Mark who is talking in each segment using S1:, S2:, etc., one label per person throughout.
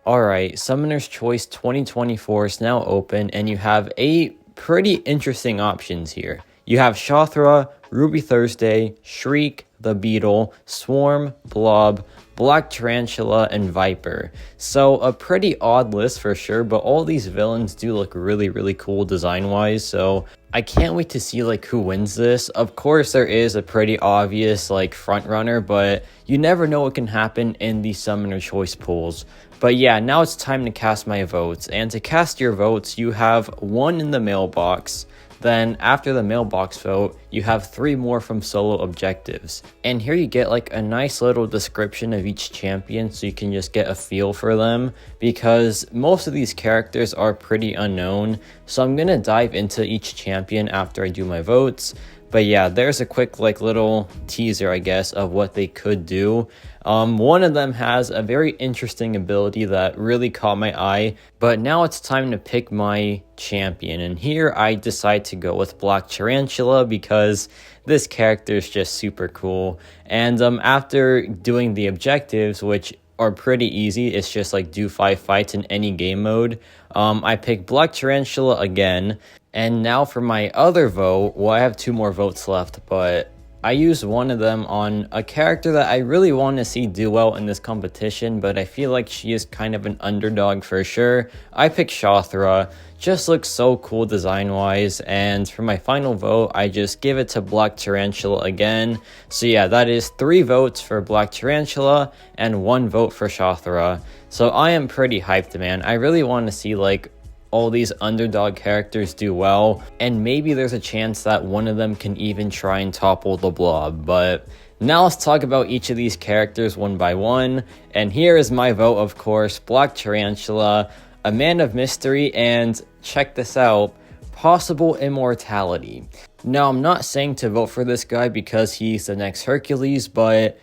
S1: Alright, Summoner's Choice 2024 is now open, and you have 8 pretty interesting options here. You have Shra, Ruby Thursday, Shriek, the Beetle, Swarm, Blob, Black Tarantula, and Viper. So a pretty odd list for sure, but all these villains do look really cool design-wise, so I can't wait to see like who wins this. Of course there is a pretty obvious like front runner, but you never know what can happen in the Summoner Choice pools. But yeah, now it's time to cast my votes, and to cast your votes you have 1 in the mailbox. Then after the mailbox vote, you have 3 more from solo objectives. And here you get like a nice little description of each champion so you can just get a feel for them, because most of these characters are pretty unknown. So I'm gonna dive into each champion after I do my votes. But yeah, there's a quick like little teaser, I guess, of what they could do. One of them has a very interesting ability that really caught my eye, but now it's time to pick my champion. And here I decide to go with Black Tarantula because this character is just super cool. And after doing the objectives, which are pretty easy, it's just like do 5 fights in any game mode, I picked Black Tarantula again. And now for my other vote, well, I have 2 more votes left, but I used one of them on a character that I really want to see do well in this competition, but I feel like she is kind of an underdog for sure. I picked Shra, just looks so cool design-wise, and for my final vote, I just give it to Black Tarantula again. So yeah, that is 3 votes for Black Tarantula and 1 vote for Shra. So I am pretty hyped, man. I really want to see like all these underdog characters do well, and maybe there's a chance that one of them can even try and topple the Blob. But now let's talk about each of these characters one by one, and here is my vote, of course. Black Tarantula, a man of mystery, and check this out, possible immortality. Now I'm not saying to vote for this guy because he's the next Hercules, but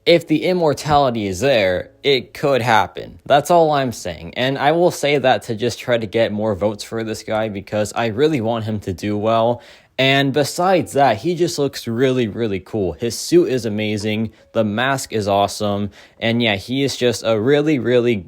S1: if the immortality is there, it could happen. That's all I'm saying. And I will say that to just try to get more votes for this guy because I really want him to do well. And besides that, he just looks really cool. His suit is amazing. The mask is awesome. And yeah, he is just a really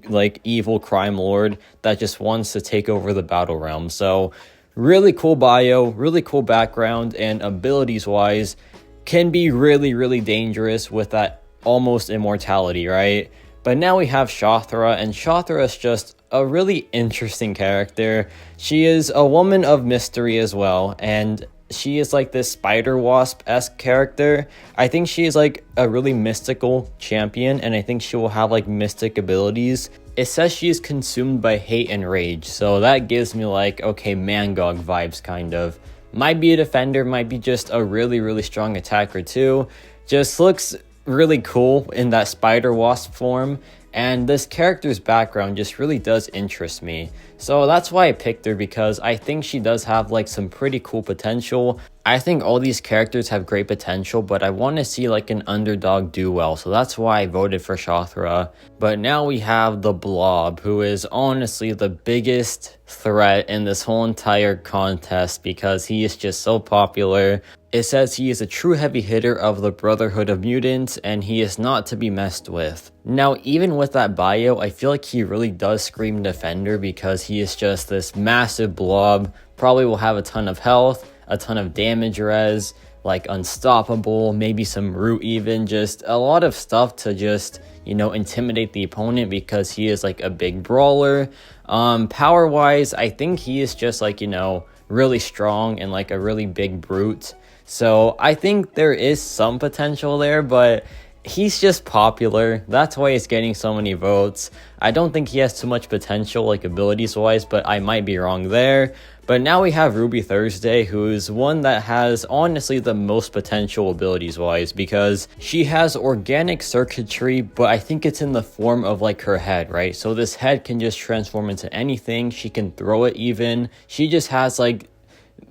S1: like evil crime lord that just wants to take over the battle realm. So really cool bio, really cool background, and abilities wise can be really dangerous with that almost immortality, right? But now we have Shra, and Shra is just a really interesting character. She is a woman of mystery as well, and she is like this spider wasp-esque character. I think she is like a really mystical champion, and I think she will have like mystic abilities. It says she is consumed by hate and rage, so that gives me like, okay, Mcoc vibes kind of. Might be a defender, might be just a really strong attacker too. Just looks really cool in that spider wasp form, and this character's background just really does interest me. So that's why I picked her, because I think she does have like some pretty cool potential. I think all these characters have great potential, but I want to see like an underdog do well, so that's why I voted for Shra. But now we have the Blob, who is honestly the biggest threat in this whole entire contest because he is just so popular. It says he is a true heavy hitter of the Brotherhood of Mutants, and he is not to be messed with. Now, even with that bio, I feel like he really does scream defender because he is just this massive blob, probably will have a ton of health, a ton of damage res, like unstoppable, maybe some root even, just a lot of stuff to just, you know, intimidate the opponent because he is like a big brawler. Power wise, I think he is just like, you know, really strong and like a really big brute. So I think there is some potential there, but he's just popular. That's why he's getting so many votes. I don't think he has too much potential like abilities wise, but I might be wrong there. But now we have Ruby Thursday, who's one that has honestly the most potential abilities wise, because she has organic circuitry, but I think it's in the form of like her head, right? So this head can just transform into anything. She can throw it even. She just has like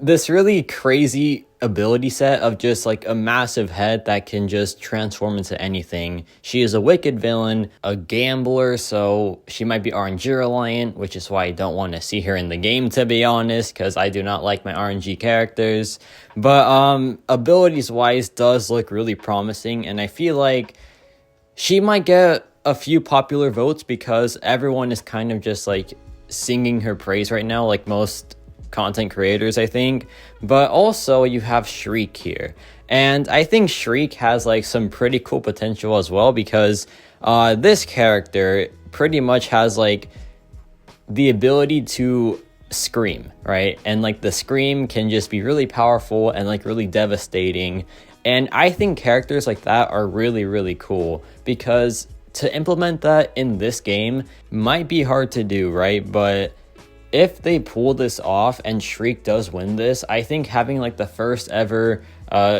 S1: this really crazy ability set of just like a massive head that can just transform into anything. She is a wicked villain, a gambler, so she might be RNG reliant, which is why I don't want to see her in the game, to be honest, because I do not like my RNG characters. But abilities wise does look really promising, and I feel like she might get a few popular votes because everyone is kind of just like singing her praise right now, like most content creators, I think. But also you have Shriek here, and I think Shriek has like some pretty cool potential as well, because this character pretty much has like the ability to scream, right? And like the scream can just be really powerful and like really devastating. And I think characters like that are really, really cool, because to implement that in this game might be hard to do, right? But if they pull this off and Shriek does win this, I think having like the first ever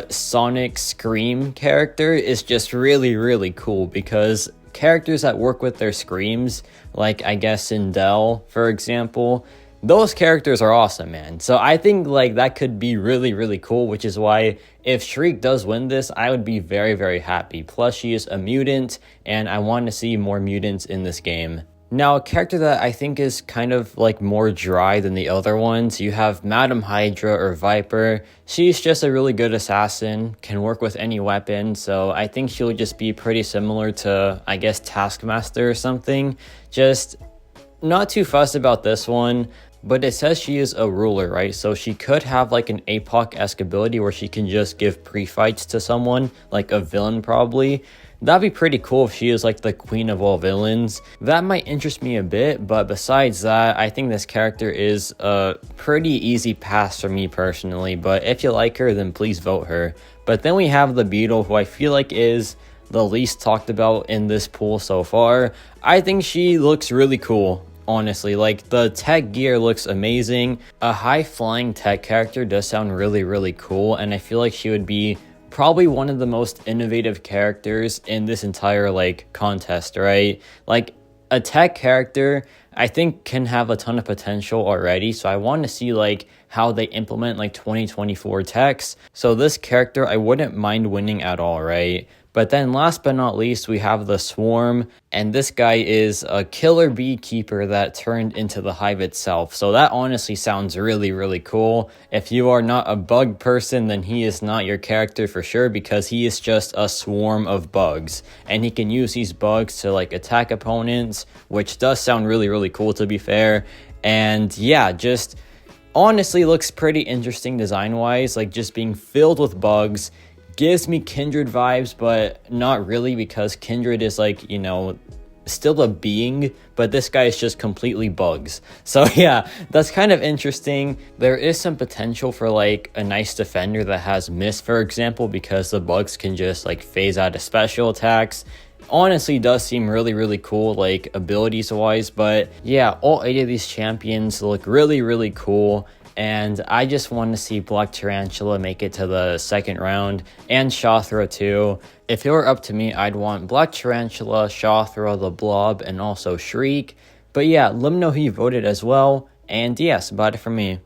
S1: Sonic Scream character is just really, really cool, because characters that work with their screams, like I guess Sindel, for example, those characters are awesome, man. So I think like that could be really, really cool, which is why if Shriek does win this, I would be very, very happy. Plus, she is a mutant, and I want to see more mutants in this game. Now, a character that I think is kind of like more dry than the other ones, you have Madam Hydra or Viper. She's just a really good assassin, can work with any weapon, so I think she'll just be pretty similar to, I guess, Taskmaster or something. Just not too fussed about this one, but it says she is a ruler, right? So she could have like an APOC-esque ability where she can just give pre-fights to someone, like a villain probably. That'd be pretty cool if she is like the queen of all villains. That might interest me a bit, but besides that, I think this character is a pretty easy pass for me personally. But if you like her, then please vote her. But then we have the Beetle, who I feel like is the least talked about in this pool so far. I think she looks really cool. Honestly, like the tech gear looks amazing. A high flying tech character does sound really, really cool, and I feel like she would be probably one of the most innovative characters in this entire like contest, right? Like a tech character I think can have a ton of potential already, so I want to see like how they implement like 2024 techs. So this character I wouldn't mind winning at all, right? But then last but not least, we have the Swarm, and this guy is a killer beekeeper that turned into the hive itself. So that honestly sounds really, really cool. If you are not a bug person, then he is not your character for sure, because he is just a swarm of bugs. And he can use these bugs to like attack opponents, which does sound really, really cool to be fair. And yeah, just honestly looks pretty interesting design-wise, like just being filled with bugs. Gives me Kindred vibes, but not really, because Kindred is like, you know, still a being, but this guy is just completely bugs. So yeah, that's kind of interesting. There is some potential for like a nice defender that has miss, for example, because the bugs can just like phase out of special attacks. Honestly does seem really, really cool, like abilities wise. But yeah, all 8 of these champions look really, really cool. And I just want to see Black Tarantula make it to the second round, and Shra too. If it were up to me, I'd want Black Tarantula, Shra, the Blob, and also Shriek. But yeah, let me know who you voted as well. And yes, about it from me.